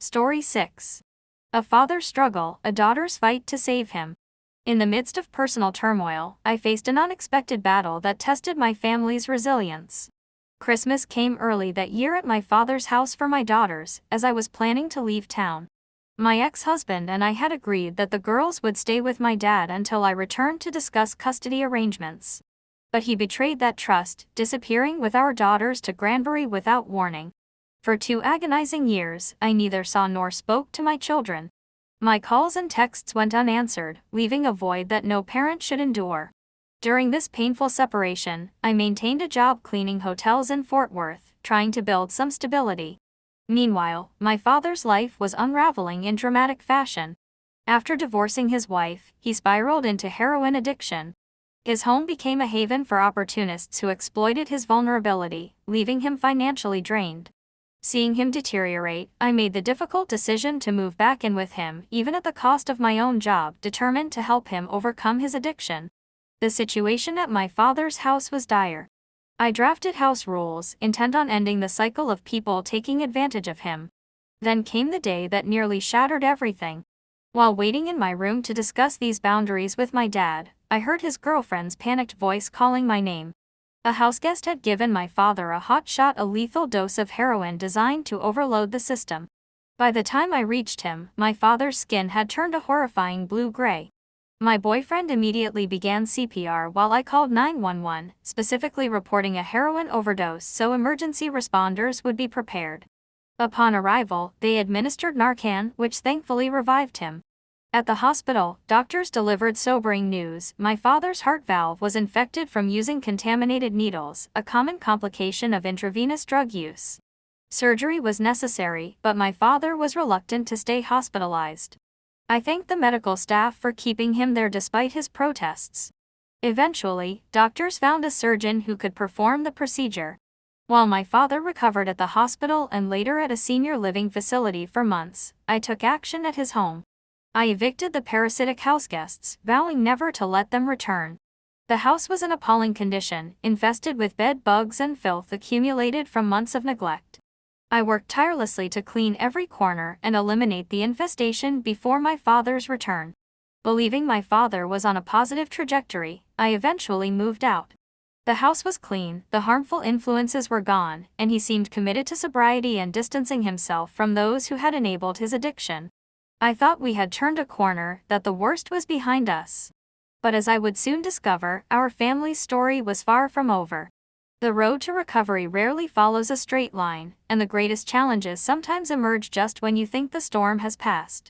Story 6. A father's struggle, a daughter's fight to save him. In the midst of personal turmoil, I faced an unexpected battle that tested my family's resilience. Christmas came early that year at my father's house for my daughters, as I was planning to leave town. My ex-husband and I had agreed that the girls would stay with my dad until I returned to discuss custody arrangements. But he betrayed that trust, disappearing with our daughters to Granbury without warning. For 2 agonizing years, I neither saw nor spoke to my children. My calls and texts went unanswered, leaving a void that no parent should endure. During this painful separation, I maintained a job cleaning hotels in Fort Worth, trying to build some stability. Meanwhile, my father's life was unraveling in dramatic fashion. After divorcing his wife, he spiraled into heroin addiction. His home became a haven for opportunists who exploited his vulnerability, leaving him financially drained. Seeing him deteriorate, I made the difficult decision to move back in with him, even at the cost of my own job, determined to help him overcome his addiction. The situation at my father's house was dire. I drafted house rules, intent on ending the cycle of people taking advantage of him. Then came the day that nearly shattered everything. While waiting in my room to discuss these boundaries with my dad, I heard his girlfriend's panicked voice calling my name. A houseguest had given my father a hot shot, a lethal dose of heroin designed to overload the system. By the time I reached him, my father's skin had turned a horrifying blue-gray. My boyfriend immediately began CPR while I called 911, specifically reporting a heroin overdose so emergency responders would be prepared. Upon arrival, they administered Narcan, which thankfully revived him. At the hospital, doctors delivered sobering news: my father's heart valve was infected from using contaminated needles, a common complication of intravenous drug use. Surgery was necessary, but my father was reluctant to stay hospitalized. I thanked the medical staff for keeping him there despite his protests. Eventually, doctors found a surgeon who could perform the procedure. While my father recovered at the hospital and later at a senior living facility for months, I took action at his home. I evicted the parasitic houseguests, vowing never to let them return. The house was in appalling condition, infested with bed bugs and filth accumulated from months of neglect. I worked tirelessly to clean every corner and eliminate the infestation before my father's return. Believing my father was on a positive trajectory, I eventually moved out. The house was clean, the harmful influences were gone, and he seemed committed to sobriety and distancing himself from those who had enabled his addiction. I thought we had turned a corner, that the worst was behind us. But as I would soon discover, our family's story was far from over. The road to recovery rarely follows a straight line, and the greatest challenges sometimes emerge just when you think the storm has passed.